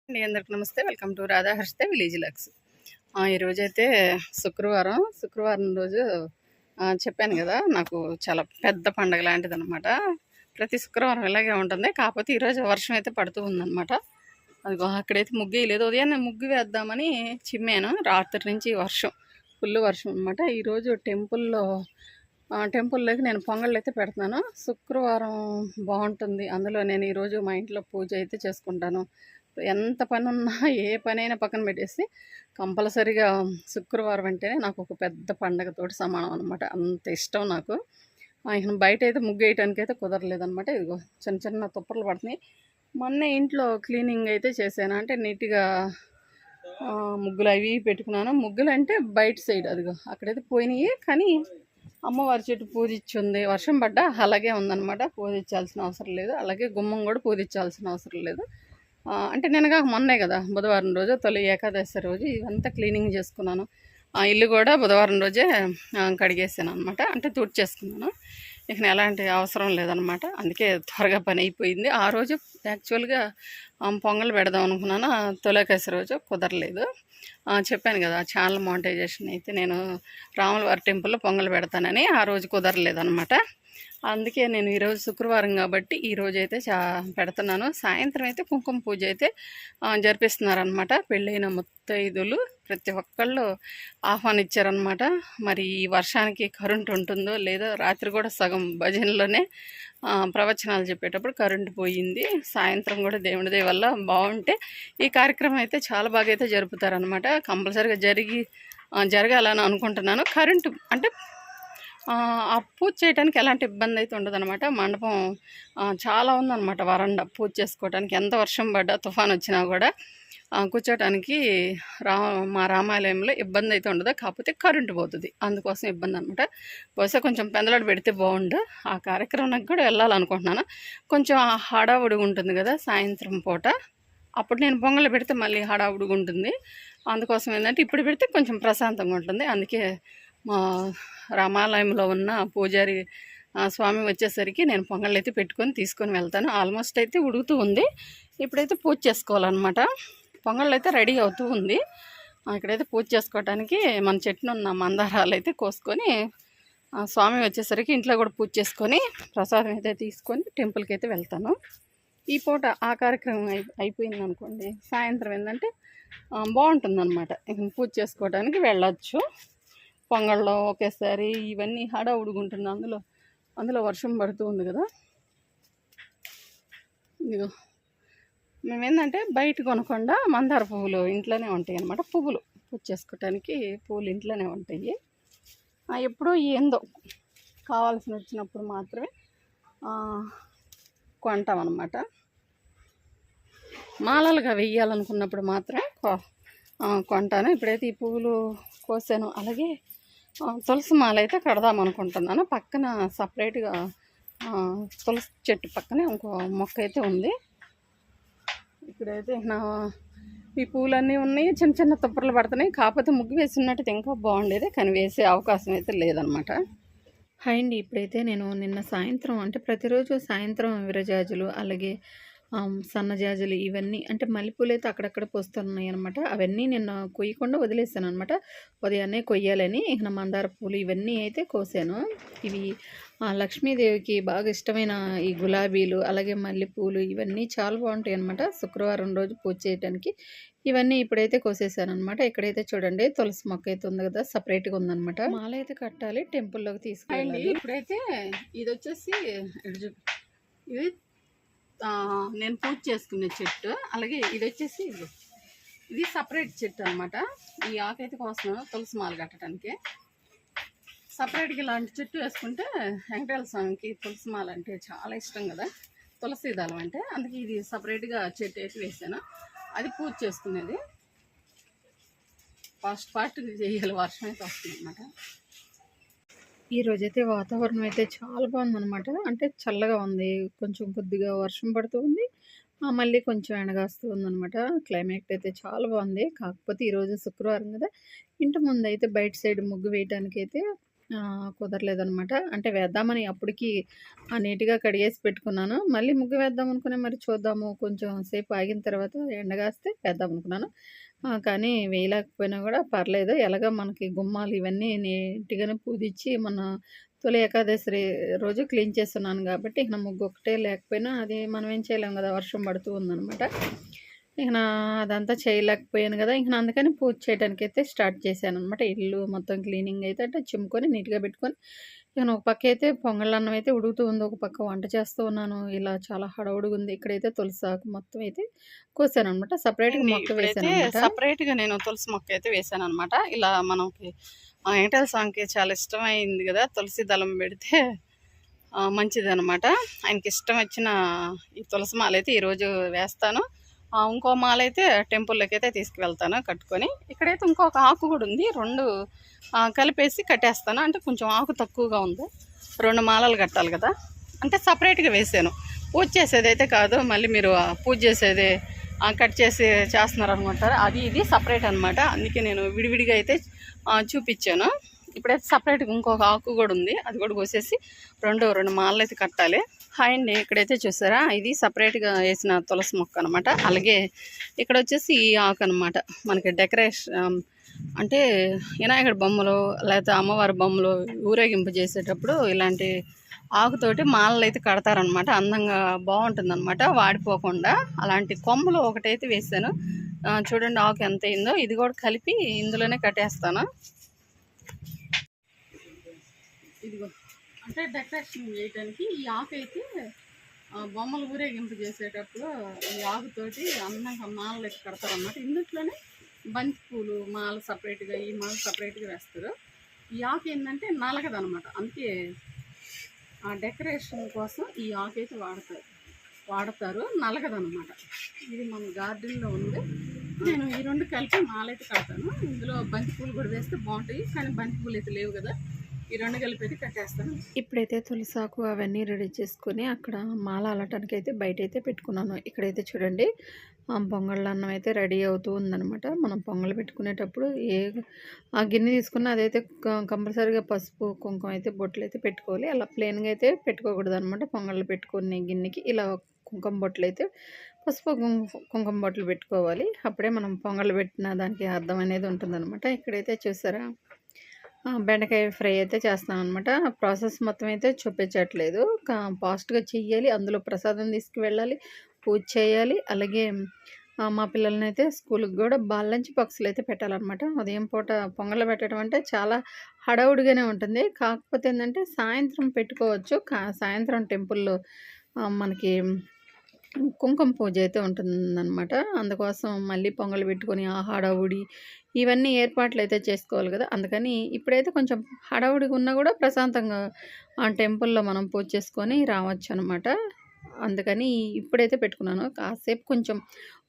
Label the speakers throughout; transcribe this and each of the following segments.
Speaker 1: అండి అందరికి నమస్తే. Welcome to Radha Harshitha village లక్స్. ఈరోజైతే శుక్రవారం రోజు చెప్పాను కదా, నాకు చాలా పెద్ద పండగ లాంటిది అనమాట. ప్రతి శుక్రవారం ఇలాగే ఉంటుంది, కాకపోతే ఈరోజు వర్షం అయితే పడుతూ ఉందన్నమాట. అదిగో అక్కడైతే ముగ్గు వేయలేదు, ఉదయాన్నే ముగ్గు వేద్దామని చిమ్మాను, రాత్రి నుంచి వర్షం, ఫుల్ వర్షం అనమాట. ఈరోజు టెంపుల్లోకి నేను పొంగళ్ళు అయితే పెడుతున్నాను. శుక్రవారం బాగుంటుంది, అందులో నేను ఈరోజు మా ఇంట్లో పూజ అయితే చేసుకుంటాను. ఎంత పని ఉన్నా ఏ పనైనా పక్కన పెట్టేసి కంపల్సరీగా శుక్రవారం అంటేనే నాకు ఒక పెద్ద పండగతోటి సమానం అనమాట. అంత ఇష్టం నాకు. ఇక బయట అయితే ముగ్గు వేయటానికి అయితే కుదరలేదనమాట. ఇదిగో చిన్న చిన్న తుప్పర్లు పడుతున్నాయి. మొన్న ఇంట్లో క్లీనింగ్ అయితే చేశాను, అంటే నీట్గా ముగ్గులు అవి పెట్టుకున్నాను. ముగ్గులు అంటే బయట సైడ్ అదిగో అక్కడైతే పోయినాయి, కానీ అమ్మవారి చెట్టు పూజించింది, వర్షం పడ్డా అలాగే ఉందన్నమాట. పూజించాల్సిన అవసరం లేదు. అలాగే గుమ్మం కూడా పూజించాల్సిన అవసరం లేదు. అంటే నేనుగా మొన్నే కదా, బుధవారం రోజు తొలి ఏకాదశి రోజు ఇవంతా క్లీనింగ్ చేసుకున్నాను. ఇల్లు కూడా బుధవారం రోజే కడిగేసాను అనమాట, అంటే తుడిచేసుకున్నాను. ఇక ఎలాంటి అవసరం లేదనమాట, అందుకే త్వరగా పని అయిపోయింది. ఆ రోజు యాక్చువల్గా పొంగల్ పెడదాం అనుకున్నాను, తొలేకాశి రోజు కుదరలేదు. చెప్పాను కదా, ఛానల్ మానిటైజేషన్ అయితే నేను రాములవారి టెంపుల్లో పొంగల్ పెడతానని, ఆ రోజు కుదరలేదనమాట. అందుకే నేను ఈరోజు శుక్రవారం కాబట్టి ఈరోజు అయితే పెడుతున్నాను. సాయంత్రం అయితే కుంకుమ పూజ అయితే జరిపిస్తున్నారనమాట. పెళ్ళైన ముత్తైదులు ప్రతి ఒక్కళ్ళు ఆహ్వానించారనమాట. మరి ఈ వర్షానికి కరెంట్ ఉంటుందో లేదో, రాత్రి కూడా సగం భజనలోనే ప్రవచనాలు చెప్పేటప్పుడు కరెంటు పోయింది. సాయంత్రం కూడా దేవుడి దయ వల్ల బాగుంటే ఈ కార్యక్రమం అయితే చాలా బాగా అయితే జరుపుతారనమాట. కంపల్సరీగా జరగాలని అనుకుంటున్నాను. కరెంటు అంటే ఆ పూజ చేయడానికి ఎలాంటి ఇబ్బంది అయితే ఉండదన్నమాట. మండపం చాలా ఉందన్నమాట, వరండా పూజ చేసుకోవడానికి. ఎంత వర్షం పడ్డా, తుఫాన్ వచ్చినా కూడా కూర్చోటానికి మా రామాలయంలో ఇబ్బంది అయితే ఉండదు. కాకపోతే కరెంటు పోతుంది, అందుకోసం ఇబ్బంది అనమాట. బహుశా కొంచెం పెందలాడు పెడితే బాగుండు. ఆ కార్యక్రమానికి కూడా వెళ్ళాలనుకుంటున్నాను. కొంచెం హడావుడిగా ఉంటుంది కదా సాయంత్రం పూట, అప్పుడు నేను పొంగలు పెడితే మళ్ళీ హడావుడిగా ఉంటుంది. అందుకోసం ఏంటంటే ఇప్పుడు పెడితే కొంచెం ప్రశాంతంగా ఉంటుంది. అందుకే మా రామాలయంలో ఉన్న పూజారి స్వామి వచ్చేసరికి నేను పొంగళ్ళు అయితే పెట్టుకొని తీసుకొని వెళ్తాను. ఆల్మోస్ట్ అయితే ఉడుకుతూ ఉంది. ఇప్పుడైతే పూజ చేసుకోవాలన్నమాట. పొంగళ్ళు అయితే రెడీ అవుతూ ఉంది. ఇక్కడైతే పూజ చేసుకోవడానికి మన చెట్టునున్న మందారాలు అయితే కోసుకొని స్వామి వచ్చేసరికి ఇంట్లో కూడా పూజ చేసుకొని ప్రసాదం అయితే తీసుకొని టెంపుల్కి అయితే వెళ్తాను. ఈ పూట ఆ కార్యక్రమం అయిపోయింది అనుకోండి, సాయంత్రం ఏంటంటే బాగుంటుందన్నమాట. పూజ చేసుకోవడానికి వెళ్ళచ్చు. పొంగల్లో ఒకేసారి ఇవన్నీ హడావుడుగుంటుంది, అందులో వర్షం పడుతూ ఉంది కదా. ఇదిగో మేమేంటంటే బయట కొనకుండా మందార పువ్వులు ఇంట్లోనే ఉంటాయి అన్నమాట. పువ్వులు పూజ చేసుకోవటానికి పువ్వులు ఇంట్లోనే ఉంటాయి. ఎప్పుడో ఏందో కావాల్సి వచ్చినప్పుడు మాత్రమే కొంటాం అన్నమాట. మాలలుగా వెయ్యాలనుకున్నప్పుడు మాత్రమే కొంటాను. ఇప్పుడైతే ఈ పువ్వులు కోసాను. అలాగే తులసి మాల అయితే కడదాం అనుకుంటున్నాను. పక్కన సపరేట్గా తులసి చెట్టు పక్కనే ఇంకో మొక్క అయితే ఉంది. ఇక్కడైతే ఈ పూలన్నీ ఉన్నాయి, చిన్న చిన్న తుప్పర్లు పడుతున్నాయి. కాకపోతే ముగ్గు వేసినట్టు ఇంకా బాగుండేది, కానీ వేసే అవకాశం అయితే లేదనమాట. హాయ్ అండి, ఇప్పుడైతే నేను నిన్న సాయంత్రం, అంటే ప్రతిరోజు సాయంత్రం విరజాజులు, అలాగే సన్నజాజులు, ఇవన్నీ అంటే మల్లెపూలు అయితే అక్కడక్కడ పోస్తున్నాయి అనమాట. అవన్నీ నిన్న కొయ్యకుండా వదిలేసాను అనమాట. ఉదయాన్నే కొయ్యాలని. ఇక మందార పూలు ఇవన్నీ అయితే కోసాను. ఇవి లక్ష్మీదేవికి బాగా ఇష్టమైన ఈ గులాబీలు, అలాగే మల్లెపూలు ఇవన్నీ చాలా బాగుంటాయి అనమాట. శుక్రవారం రోజు పూజ చేయడానికి ఇవన్నీ ఇప్పుడైతే కోసేసాను అనమాట. ఇక్కడైతే చూడండి తులసి మొక్క అయితే ఉంది కదా, సపరేట్గా ఉందనమాట. మాల అయితే కట్టాలి, టెంపుల్లోకి తీసుకెళ్ళాలి. ఇప్పుడైతే ఇది వచ్చేసి ఇది నేను పూజ చేసుకునే చెట్టు. అలాగే ఇది వచ్చేసి ఇది సపరేట్ చెట్టు అనమాట. ఈ ఆకైతే కోస్తున్నాను తులసి మాల కట్టడానికి. సపరేట్గా ఇలాంటి చెట్టు వేసుకుంటే వెంకటేశ్వర స్వామికి తులసి మాల అంటే చాలా ఇష్టం కదా, తులసి దళం అంటే. అందుకే ఇది సపరేట్గా చెట్టు అయితే వేసాను. అది పూజ చేసుకునేది. ఫాస్ట్ చేయాలి, వర్షం అయితే వస్తుంది అనమాట. ఈరోజైతే వాతావరణం అయితే చాలా బాగుందనమాట. అంటే చల్లగా ఉంది, కొంచెం కొద్దిగా వర్షం పడుతూ ఉంది, మళ్ళీ కొంచెం ఎండగాస్తూ ఉందనమాట. క్లైమేట్ అయితే చాలా బాగుంది. కాకపోతే ఈరోజు శుక్రవారం కదా, ఇంటి ముందు అయితే బయట సైడ్ ముగ్గు వేయడానికి అయితే కుదరలేదనమాట. అంటే వేద్దామని అప్పటికి నీట్‌గా కడిగేసి పెట్టుకున్నాను. మళ్ళీ ముగ్గు వేద్దాం అనుకున్నా, మరి చూద్దాము కొంచెం సేపు ఆగిన తర్వాత ఎండగాస్తే వేద్దాం అనుకున్నాను. కానీ వేయలేకపోయినా కూడా పర్లేదు. ఎలాగో మనకి గుమ్మాలు ఇవన్నీ నీట్‌గానే పూజిచ్చి మన తొలి ఏకాదశి రోజు క్లీన్ చేస్తున్నాను కాబట్టి ఇక ముగ్గు ఒకటే లేకపోయినా అది మనం ఏం చేయలేం కదా! వర్షం పడుతూ ఉందనమాట. ఇక అదంతా చేయలేకపోయాను కదా! ఇంక అందుకని పూజ చేయడానికైతే స్టార్ట్ చేశాననమాట. ఇల్లు మొత్తం క్లీనింగ్ అయితే అంటే చిమ్ముకొని నీట్‌గా పెట్టుకొని ఇక ఒక పక్క అయితే పొంగళ్ళన్నం అయితే ఉడుకుతూ ఉంది. ఒక పక్క వంట చేస్తూ ఉన్నాను. ఇలా చాలా హడావుడిగుంది. ఇక్కడైతే తులసాకు మొత్తం అయితే కోసాననమాట. సెపరేట్‌గా మొక్క వేసాననమాట.
Speaker 2: సెపరేట్‌గా నేను తులసి మొక్క అయితే వేసాననమాట. ఇలా మనకి వెంకటేశ్వర స్వామికి చాలా ఇష్టమైంది కదా! తులసి దళం పెడితే మంచిదనమాట. ఆయనకి ఇష్టం వచ్చిన ఈ తులసి మాల అయితే ఈరోజు వేస్తాను. ఇంకో మాల అయితే టెంపుల్లోకి అయితే తీసుకువెళ్తాను కట్టుకొని. ఇక్కడైతే ఇంకొక ఆకు కూడా ఉంది. 2 కలిపేసి కట్టేస్తాను. అంటే కొంచెం ఆకు తక్కువగా ఉంది. 2 మాలలు కట్టాలి కదా! అంటే సపరేట్‌గా వేసాను. పూజ చేసేది అయితే కాదు. మళ్ళీ మీరు పూజ చేసేది కట్ చేసి చేస్తున్నారు అనుకుంటారు. అది ఇది సపరేట్ అనమాట. అందుకే నేను విడివిడిగా అయితే చూపించాను. ఇప్పుడైతే సపరేట్గా ఇంకొక ఆకు కూడా ఉంది. అది కూడా కోసేసి 2 మాలలు అయితే కట్టాలి. హాయ్ అండి, ఇక్కడైతే చూసారా, ఇది సపరేట్గా వేసిన తులసి మొక్క అనమాట. అలాగే ఇక్కడ వచ్చేసి ఈ ఆకు అనమాట. మనకి డెకరేషన్ అంటే వినాయకుడి బొమ్మలు లేకపోతే అమ్మవారి బొమ్మలు ఊరేగింపు చేసేటప్పుడు ఇలాంటి ఆకుతోటి మాలలు అయితే కడతారనమాట. అందంగా బాగుంటుందన్నమాట, వాడిపోకుండా. అలాంటి కొమ్మలు ఒకటైతే వేసాను. చూడండి ఆకు ఎంత అయిందో. ఇది కూడా కలిపి ఇందులోనే కట్టేస్తాను. ఇదిగో అంటే డెకరేషన్ చేయడానికి ఈ ఆకు అయితే బొమ్మలు ఊరేగింపు చేసేటప్పుడు ఈ ఆకుతోటి అందంగా మాలలు అయితే కడతారన్నమాట. ఇందులోనే బంతి పూలు మాల సపరేట్గా, ఈ మాల సపరేట్గా వేస్తారు. ఈ ఆకు ఏంటంటే నలగదనమాట. అందుకే ఆ డెకరేషన్ కోసం ఈ ఆకు అయితే వాడతారు. నలగదనమాట. ఇది మన గార్డెన్లో ఉంది. నేను ఈ 2 కలిపి మాల అయితే కడతాను. ఇందులో బంతి పూలు కూడా వేస్తే బాగుంటాయి, కానీ బంతి పూలు అయితే లేవు కదా, ఈ 2 కలిపి అయితే కట్టేస్తాను.
Speaker 1: ఇప్పుడైతే తులసాకు అవన్నీ రెడీ చేసుకొని అక్కడ మాల అల్లటానికి అయితే బయట అయితే పెట్టుకున్నాను. ఇక్కడైతే చూడండి పొంగళ్ళ అన్నం అయితే రెడీ అవుతూ ఉందనమాట. మనం పొంగల్ పెట్టుకునేటప్పుడు ఆ గిన్నె తీసుకున్న అదైతే కంపల్సరీగా పసుపు కుంకుమ అయితే బొట్లు అయితే పెట్టుకోవాలి. అలా ప్లెయిన్గా అయితే పెట్టుకోకూడదు అనమాట. పొంగళ్ళు పెట్టుకునే గిన్నెకి ఇలా కుంకుమ బొట్లు అయితే పసుపు కుంకుమ బొట్లు పెట్టుకోవాలి. అప్పుడే మనం పొంగళ్ళు పెట్టిన దానికి అర్థం అనేది ఉంటుందన్నమాట. ఇక్కడైతే చూసారా బెండకాయ ఫ్రై అయితే చేస్తాననమాట. ప్రాసెస్ మొత్తం అయితే చూపించట్లేదు. ఫాస్ట్‌గా చెయ్యాలి. అందులో ప్రసాదం తీసుకువెళ్ళాలి, పూజ చేయాలి. అలాగే మా పిల్లలనైతే స్కూల్‌కి కూడా లంచ్ బాక్స్‌లు అయితే పెట్టాలనమాట. ఉదయం పూట పొంగల్ పెట్టడం అంటే చాలా హడావుడిగానే ఉంటుంది. కాకపోతే ఏంటంటే సాయంత్రం పెట్టుకోవచ్చు. సాయంత్రం టెంపుల్‌లో మనకి కుంకుమ పూజ అయితే ఉంటుందన్నమాట. అందుకోసం మళ్ళీ పొంగల్ పెట్టుకొని ఆ హడావుడి ఇవన్నీ ఏర్పాట్లు అయితే చేసుకోవాలి కదా! అందుకని ఇప్పుడైతే కొంచెం హడావుడిగా ఉన్నా కూడా ప్రశాంతంగా టెంపుల్‌లో మనం పూజ చేసుకొని రావచ్చనమాట. అందుకని ఇప్పుడైతే పెట్టుకున్నాను. కాసేపు కొంచెం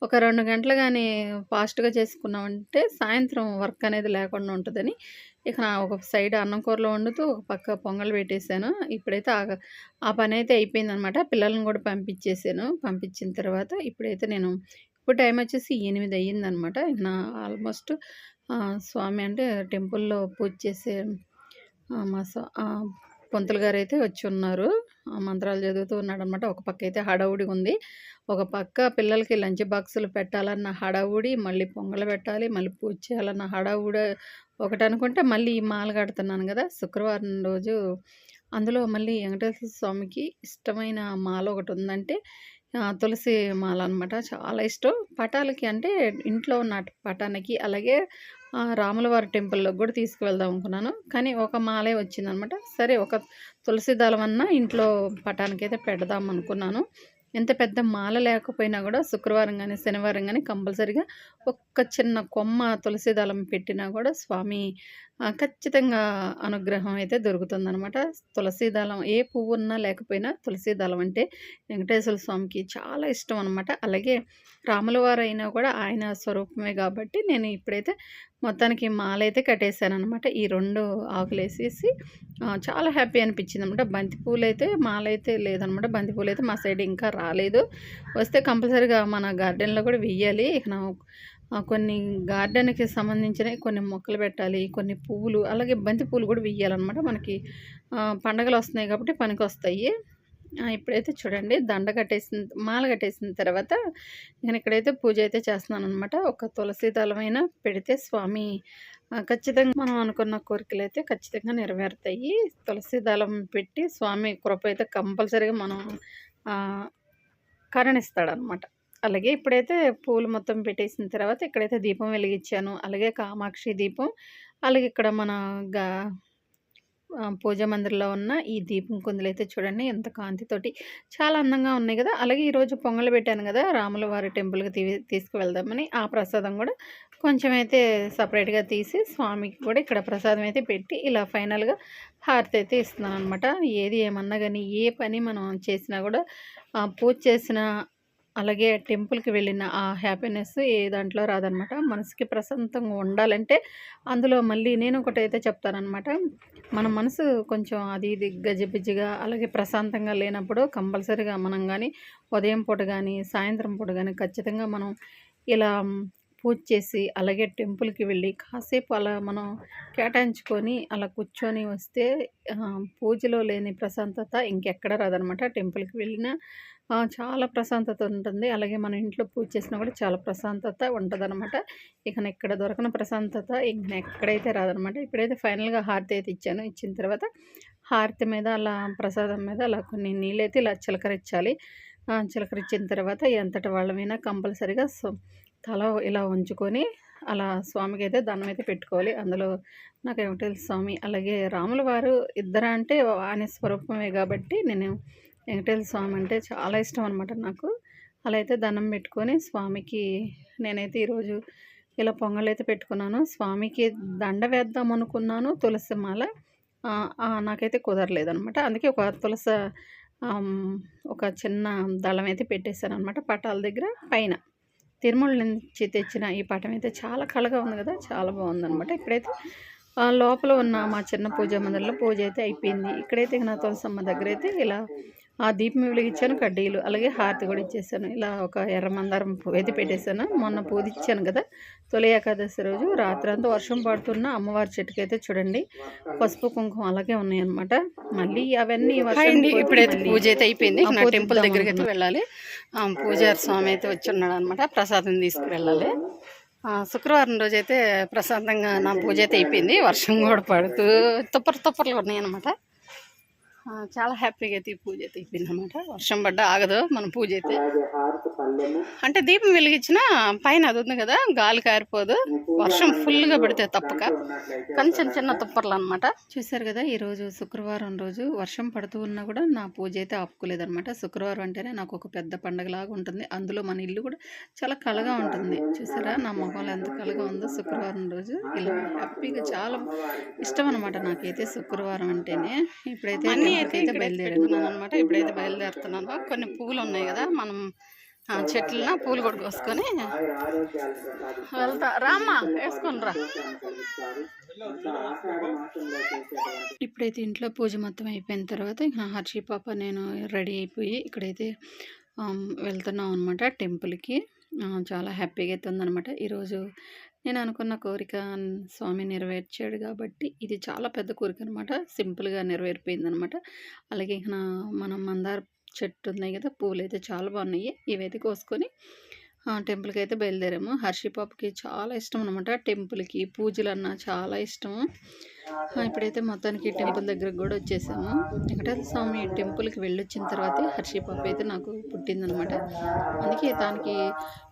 Speaker 1: ఒక 2 గంటలు గానీ ఫాస్ట్‌గా చేసుకున్నామంటే సాయంత్రం వర్క్ అనేది లేకుండా ఉంటదని ఇక ఒక సైడ్ అన్నం కూరలు వండుతూ ఒక పక్క పొంగల్ పెట్టేసాను. ఇప్పుడైతే ఆ పనైతే అయిపోయిందనమాట. పిల్లల్ని కూడా పంపించేసాను. పంపించిన తర్వాత ఇప్పుడైతే ఇప్పుడు టైం వచ్చేసి 8 అయ్యిందనమాట. ఇక ఆల్మోస్ట్ స్వామి అంటే టెంపుల్‌లో పూజ చేసే మా పంతులు గారైతే వచ్చున్నారు. మంత్రాలు చదువుతూ ఉన్నాడనమాట. ఒక పక్క అయితే హడావుడిగుంది. ఒక పక్క పిల్లలకి లంచ్ బాక్సులు పెట్టాలన్న హడావుడి, మళ్ళీ పొంగల్ పెట్టాలి, మళ్ళీ పూజ చేయాలన్న హడావుడి ఒకటనుకుంటే, మళ్ళీ ఈ మాల కడుతున్నాను గదా! శుక్రవారం రోజు అందులో మళ్ళీ వెంకటేశ్వర స్వామికి ఇష్టమైన మాల ఒకటుందంటే తులసి మాల అనమాట. చాలా ఇష్టం. పటాలకి అంటే ఇంట్లో ఉన్న పటానికి, అలాగే రాములవారి టెంపుల్‌లోకి కూడా తీసుకువెళ్దాం అనుకున్నాను. కానీ ఒక మాలే వచ్చిందనమాట. సరే ఒక తులసి దళమన్నా ఇంట్లో పటానికైతే పెడదాం అనుకున్నాను. ఎంత పెద్ద మాల లేకపోయినా కూడా శుక్రవారం గానీ, శనివారం గానీ కంపల్సరీగా ఒక్క చిన్న కొమ్మ తులసి దళం పెట్టినా కూడా స్వామి ఖచ్చితంగా అనుగ్రహం అయితే దొరుకుతుందనమాట. తులసి దళం ఏ పువ్వున్నా లేకపోయినా తులసి దళం అంటే వెంకటేశ్వర స్వామికి చాలా ఇష్టం అనమాట. అలాగే రాముల వారైనా కూడా ఆయన స్వరూపమే కాబట్టి నేను ఇప్పుడైతే మొత్తానికి మాలైతే కట్టేసాననమాట. ఈ 2 ఆకులేసేసి చాలా హ్యాపీ అనిపించిందనమాట. బంతి పూలైతే మాలైతే లేదనమాట. బంతి పూలైతే మా సైడ్ ఇంకా రాలేదు. వస్తే కంపల్సరీగా మన గార్డెన్‌లో కూడా వెయ్యాలి. ఇక కొన్ని గార్డెన్‌కి సంబంధించినవి కొన్ని మొక్కలు పెట్టాలి. కొన్ని పువ్వులు అలాగే బంతి పూలు కూడా వెయ్యాలనమాట. మనకి పండగలు వస్తున్నాయి కాబట్టి పనికొస్తాయి. ఇప్పుడైతే చూడండి దండ కట్టేసిన మాల కట్టేసిన తర్వాత నేను ఇక్కడైతే పూజ అయితే చేస్తున్నాననమాట. ఒక తులసి దళమైనా పెడితే స్వామి ఖచ్చితంగా మనం అనుకున్న కోరికలైతే ఖచ్చితంగా నెరవేరుతాయి. తులసి దళం పెట్టి స్వామి కృప అయితే కంపల్సరీగా మనం ఆహ్, కరుణిస్తాడనమాట. అలాగే ఇప్పుడైతే పూలు మొత్తం పెట్టేసిన తర్వాత ఇక్కడైతే దీపం వెలిగించాను. అలాగే కామాక్షి దీపం, అలాగే ఇక్కడ మన గా పూజా మందిర్‌లో ఉన్న ఈ దీపం కుందులైతే చూడండి ఎంత కాంతితోటి చాలా అందంగా ఉన్నాయి గదా! అలాగే ఈరోజు పొంగల్ పెట్టాను గదా! రాముల వారి టెంపుల్‌కి తీసుకువెళ్దామని ఆ ప్రసాదం గూడా కొంచెం అయితే సెపరేట్‌గా తీసి స్వామికి కూడా ఇక్కడ ప్రసాదం అయితే పెట్టి ఇలా ఫైనల్‌గా హారతి అయితే ఇస్తున్నాననమాట. ఏది ఏమన్నా గాని ఏ పని మనం చేసినా గూడా పూజ చేసిన అలాగే టెంపుల్‌కి వెళ్ళిన ఆ హ్యాపీనెస్ ఏ దాంట్లో రాదనమాట. మనసుకి ప్రశాంతంగా ఉండాలంటే అందులో మళ్ళీ నేను ఒకటైతే చెప్తాననమాట. మన మనసు కొంచెం అది ఇది గజిబిజిగా అలాగే ప్రశాంతంగా లేనప్పుడు కంపల్సరీగా మనం గానీ ఉదయం పూట గానీ, సాయంత్రం పూట గానీ ఖచ్చితంగా మనం ఇలా పూజ చేసి అలాగే టెంపుల్‌కి వెళ్ళి కాసేపు అలా మనం కేటాయించుకొని అలా కూర్చొని వస్తే పూజలో లేని ప్రశాంతత ఇంకెక్కడ రాదనమాట. టెంపుల్‌కి వెళ్ళినా చాలా ప్రశాంతత ఉంటుంది. అలాగే మన ఇంట్లో పూజ చేసినా కూడా చాలా ప్రశాంతత ఉంటదనమాట. ఇక్కడ దొరకని ప్రశాంతత ఎక్కడైతే రాదనమాట. ఇప్పుడైతే ఫైనల్‌గా హారతి అయితే ఇచ్చాను. ఇచ్చిన తర్వాత హారతి మీద అలా ప్రసాదం మీద అలా కొన్ని నీళ్ళైతే ఇలా చిలకరించాలి. చిలకరించిన తర్వాత ఎంతటి వాళ్ళమైనా కంపల్సరీగా తల ఇలా ఉంచుకొని అలా స్వామికైతే దండం అయితే పెట్టుకోవాలి. అందులో నాకు వెంకటేశ్వర స్వామి అలాగే రాముల వారు ఇద్దరు అంటే ఆయన స్వరూపమే కాబట్టి నేను వెంకటేశ్వర స్వామి అంటే చాలా ఇష్టం అనమాట నాకు. అలా అయితే దండం పెట్టుకొని స్వామికి నేనైతే ఈరోజు ఇలా పొంగలైతే పెట్టుకున్నాను. స్వామికి దండ వేద్దాం అనుకున్నాను తులసి మాల. నాకైతే కుదరలేదనమాట. అందుకే ఒక ఒక చిన్న దళం అయితే పెట్టేశాననమాట పటాల దగ్గర పైన. తిరుమల నుంచి తెచ్చిన ఈ పటం అయితే చాలా కళగా ఉంది కదా! చాలా బాగుందనమాట. ఇప్పుడైతే లోపల ఉన్న మా చిన్న పూజా మందిరంలో పూజ అయితే అయిపోయింది. ఇక్కడైతే నా తులసమ్మ దగ్గరైతే ఇలా దీపం వెలిగించాను, కడ్డీలు అలాగే హారతి కూడా ఇచ్చేసాను. ఇలా ఒక ఎర్ర మందారం పువ్వు అయితే పెట్టేశాను. మొన్న పూజ ఇచ్చాను కదా! తొలి ఏకాదశి రోజు రాత్రంతా వర్షం పడుతున్న అమ్మవారి చెట్టుకైతే చూడండి పసుపు, కుంకుమ అలాగే ఉన్నాయన్నమాట. మళ్ళీ అవన్నీ
Speaker 2: ఇప్పుడైతే పూజ అయితే అయిపోయింది. నా టెంపుల్ దగ్గరికి అయితే వెళ్ళాలి. పూజారి స్వామి అయితే వచ్చి ఉన్నాడు అనమాట. ప్రసాదం తీసుకువెళ్ళాలి. శుక్రవారం రోజు అయితే ప్రశాంతంగా నా పూజ అయితే అయిపోయింది. వర్షం కూడా పడుతూ తుప్పర్లు ఉన్నాయన్నమాట. చాలా హ్యాపీగా అయితే ఈ పూజ అయితే అయిపోయింది అనమాట. వర్షం పడ్డా ఆగదు మన పూజ అయితే. అంటే దీపం వెలిగించిన పైన అది ఉంది కదా, గాలి కారిపోదు. వర్షం ఫుల్గా పెడితే తప్పక, కానీ చిన్న తుప్పర్లు అనమాట.
Speaker 1: చూశారు కదా, ఈరోజు శుక్రవారం రోజు వర్షం పడుతూ ఉన్నా కూడా నా పూజ అయితే ఆపుకోలేదనమాట. శుక్రవారం అంటేనే నాకు ఒక పెద్ద పండగలాగా ఉంటుంది. అందులో మన ఇల్లు కూడా చాలా కళగా ఉంటుంది. చూసారా నా మొహంలో ఎంత కళగా ఉందో శుక్రవారం రోజు. ఇలా హ్యాపీగా చాలా ఇష్టం అనమాట నాకైతే శుక్రవారం అంటేనే. ఇప్పుడైతే
Speaker 2: బయలుదేరుతున్నాను అనమాట. ఇప్పుడైతే బయలుదేరుతున్నాను. కొన్ని పువ్వులు ఉన్నాయి కదా, మనం చెట్లన పూలు కూడా కోసుకొని వెళ్తా. రామ్మా వేసుకొని రా.
Speaker 1: ఇప్పుడైతే ఇంట్లో పూజ మొత్తం అయిపోయిన తర్వాత హర్షి పాప నేను రెడీ అయిపోయి ఇక్కడైతే వెళ్తున్నాం అనమాట టెంపుల్కి. చాలా హ్యాపీగా అయితే ఉందనమాట. ఈరోజు నేను అనుకున్న కోరిక స్వామి నెరవేర్చాడు కాబట్టి ఇది చాలా పెద్ద కోరిక అనమాట. సింపుల్గా నెరవేరిపోయిందనమాట. అలాగే మనం మందార చెట్టు ఉన్నాయి కదా, పూలు అయితే చాలా బాగున్నాయి. ఇవైతే కోసుకొని టెంపుల్కి అయితే బయలుదేరాము. హర్షి పాపకి చాలా ఇష్టం అనమాట. టెంపుల్కి పూజలు అన్నా చాలా ఇష్టం. ఇప్పుడైతే మొత్తానికి టెంపుల్ దగ్గరకు కూడా వచ్చేసాము. వెంకటేశ్వర స్వామి టెంపుల్కి వెళ్ళొచ్చిన తర్వాతే హర్షి పాప అయితే నాకు పుట్టిందనమాట. అందుకే దానికి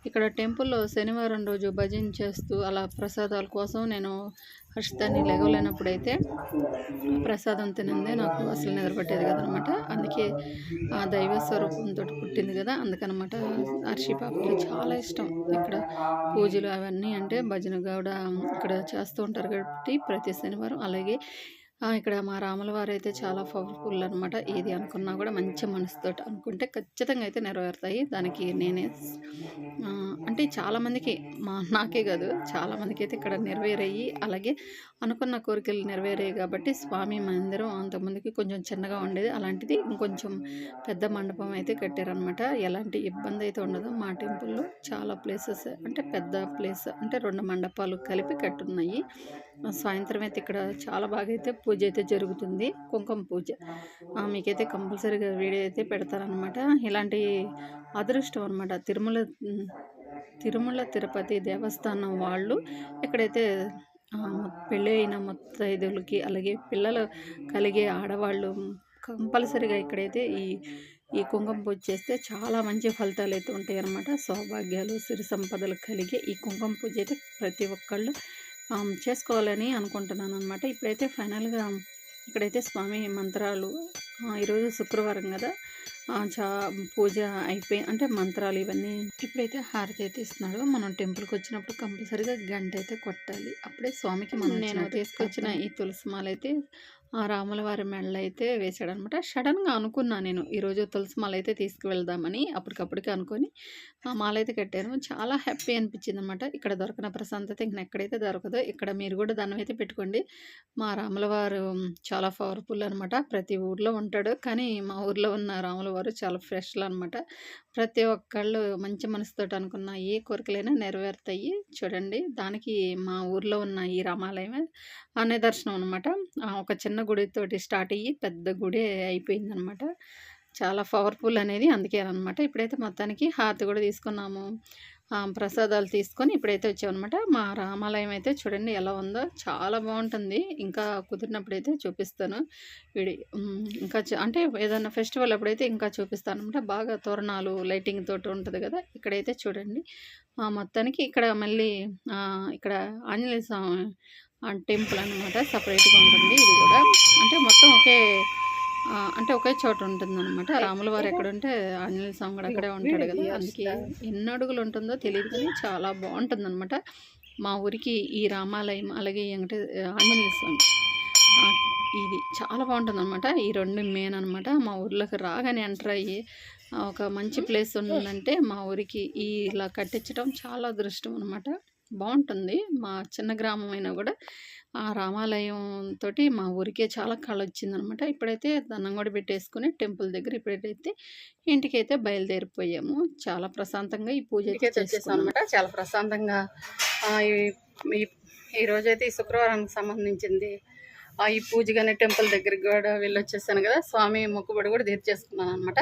Speaker 1: ఇక్కడ టెంపుల్లో శనివారం రోజు భజన చేస్తూ అలా ప్రసాదాల కోసం నేను హర్షితాన్ని లెగవలేనప్పుడైతే ప్రసాదం తినందే నాకు అసలు నిద్రపట్టేది కదనమాట. అందుకే దైవ స్వరూపంతో పుట్టింది కదా, అందుకనమాట హర్షి పాపకి చాలా ఇష్టం. ఇక్కడ పూజలు అవన్నీ అంటే భజన కూడా ఇక్కడ చేస్తూ ఉంటారు కాబట్టి ప్రతి శనివారం. అలాగే ఇక్కడ మా రాముల వారైతే చాలా పవర్ఫుల్ అనమాట. ఏది అనుకున్నా కూడా మంచి మనసుతోటి అనుకుంటే ఖచ్చితంగా అయితే నెరవేరుతాయి. దానికి నేనే అంటే చాలామందికి నాకే కాదు చాలామందికి అయితే ఇక్కడ నెరవేరాయి. అలాగే అనుకున్న కోరికలు నెరవేరాయి కాబట్టి స్వామి మందిరం అంతకుముందుకి కొంచెం చిన్నగా ఉండేది. అలాంటిది ఇంకొంచెం పెద్ద మండపం అయితే కట్టారనమాట. ఎలాంటి ఇబ్బంది అయితే ఉండదు. మా టెంపుల్లో చాలా ప్లేసెస్ అంటే పెద్ద ప్లేస్ అంటే 2 మండపాలు కలిపి కట్టున్నాయి. సాయంత్రం అయితే ఇక్కడ చాలా బాగా అయితే పూజ అయితే జరుగుతుంది. కుంకుమ పూజ మీకైతే కంపల్సరీగా వీడియో అయితే పెడతారనమాట. ఇలాంటి అదృష్టం అనమాట. తిరుమల తిరుపతి దేవస్థానం వాళ్ళు ఎక్కడైతే పెళ్ళి అయిన ముత్తైదులకి అలాగే పిల్లలు కలిగే ఆడవాళ్ళు కంపల్సరీగా ఇక్కడైతే ఈ కుంకుమ పూజ చేస్తే చాలా మంచి ఫలితాలు అయితే ఉంటాయి అన్నమాట. సౌభాగ్యాలు సిరి సంపదలు కలిగే ఈ కుంకుమ పూజ అయితే ప్రతి ఒక్కళ్ళు చేసుకోవాలని అనుకుంటున్నాను అనమాట. ఇప్పుడైతే ఫైనల్గా ఇక్కడైతే స్వామి మంత్రాలు ఈరోజు శుక్రవారం కదా పూజ అయిపోయి అంటే మంత్రాలు ఇవన్నీ ఇప్పుడైతే హారతి అయితే ఇస్తున్నాడు. మనం టెంపుల్కి వచ్చినప్పుడు కంపల్సరీగా గంట అయితే కొట్టాలి. అప్పుడే స్వామికి నేను తీసుకొచ్చిన ఈ తులసి మాల అయితే రాముల వారి మెడలో అయితే వేసాడనమాట. సడన్గా అనుకున్నా నేను ఈరోజు తులసి మాల అయితే తీసుకువెళ్దామని అప్పటికప్పటికి అనుకొని ఆ మాల అయితే కట్టాను. చాలా హ్యాపీ అనిపించింది అనమాట. ఇక్కడ దొరకన ప్రశాంతత ఇంక ఎక్కడైతే దొరకదో ఇక్కడ మీరు కూడా దండం అయితే పెట్టుకోండి. మా రాముల వారు చాలా పవర్ఫుల్ అనమాట. ప్రతి ఊర్లో ఉంటాడు కానీ మా ఊర్లో ఉన్న రాముల వారు చాలా ఫ్రెష్లు అనమాట. ప్రతి ఒక్కళ్ళు మంచి మనసుతోటి అనుకున్న ఏ కోరికలైనా నెరవేరుతాయి. చూడండి దానికి మా ఊర్లో ఉన్న ఈ రామాలయమే నిదర్శనం అనమాట. ఒక చిన్న గుడితోటి స్టార్ట్ అయ్యి పెద్ద గుడి అయిపోయిందనమాట. చాలా పవర్ఫుల్ అనేది అందుకేనమాట. ఇప్పుడైతే మొత్తానికి హారతి కూడా తీసుకున్నాము. ప్రసాదాలు తీసుకొని ఇప్పుడైతే వచ్చామన్నమాట. మా రామాలయం అయితే చూడండి ఎలా ఉందో చాలా బాగుంటుంది. ఇంకా కుదిరినప్పుడైతే చూపిస్తాను ఇంకా అంటే ఏదైనా ఫెస్టివల్ అప్పుడైతే ఇంకా చూపిస్తాను అనమాట. బాగా తోరణాలు లైటింగ్ తోటి ఉంటుంది కదా. ఇక్కడైతే చూడండి మొత్తానికి ఇక్కడ మళ్ళీ ఇక్కడ ఆంజనేయ స్వామి టెంపుల్ అనమాట. సపరేట్గా ఉంటుంది ఇది కూడా. అంటే మొత్తం ఒకే చోట ఉంటుందన్నమాట. రాముల వారు ఎక్కడుంటే ఆంజనేయ స్వామి కూడా అక్కడే ఉంటాడు కదా. అందుకే ఎన్ని అడుగులు ఉంటుందో తెలియదు కానీ చాలా బాగుంటుందన్నమాట. మా ఊరికి ఈ రామాలయం అలాగే ఆంజనేయ స్వామి ఇది చాలా బాగుంటుందన్నమాట. ఈ 2 మెయిన్ అనమాట. మా ఊర్లోకి రాగానే ఎంటర్ అయ్యి ఒక మంచి ప్లేస్ ఉందంటే మా ఊరికి ఇలా కట్టించడం చాలా అదృష్టం అనమాట. బాగుంటుంది. మా చిన్న గ్రామం అయినా కూడా ఆ రామాలయం తోటి మా ఊరికే చాలా కళ వచ్చిందనమాట. ఇప్పుడైతే దండం కూడా పెట్టేసుకుని టెంపుల్ దగ్గర ఇప్పుడైతే ఇంటికైతే బయలుదేరిపోయాము. చాలా ప్రశాంతంగా ఈ పూజ చేసేసాం అనమాట. చాలా ప్రశాంతంగా ఈ రోజైతే ఈ శుక్రవారానికి సంబంధించింది ఈ పూజ కానీ టెంపుల్ దగ్గరికి కూడా వెళ్ళొచ్చేసాను కదా. స్వామి మొక్కుబడి కూడా తీర్చేసుకున్నాను అనమాట.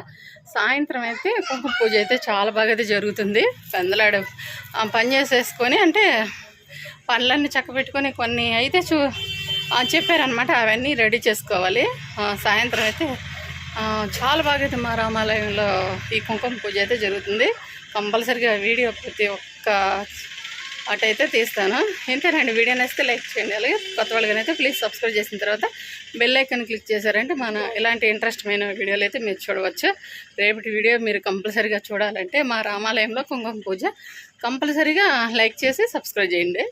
Speaker 1: సాయంత్రం అయితే కుంకుమ పూజ అయితే చాలా బాగా అయితే జరుగుతుంది. పెందలాడు పని చేసేసుకొని అంటే పనులన్నీ చక్కబెట్టుకొని కొన్ని అయితే చెప్పారనమాట. అవన్నీ రెడీ చేసుకోవాలి. సాయంత్రం అయితే చాలా బాగా అయితే మా రామాలయంలో ఈ కుంకుమ పూజ అయితే జరుగుతుంది. కంపల్సరీగా వీడియో ప్రతి ఒక్క అటైతే తీస్తాను. ఇంతేనండి. వీడియో నచ్చితే లైక్ చేయండి. అలాగే కొత్త వాళ్ళకైతే ప్లీజ్ సబ్స్క్రైబ్ చేసిన తర్వాత బెల్ ఐకాన్ క్లిక్ చేశారంటే మన ఇలాంటి ఇంట్రెస్ట్మైన వీడియోలు అయితే మీరు చూడవచ్చు. రేపటి వీడియో మీరు కంపల్సరీగా చూడాలంటే మా రామాలయంలో కుంకుమ పూజ కంపల్సరీగా లైక్ చేసి సబ్స్క్రైబ్ చేయండి.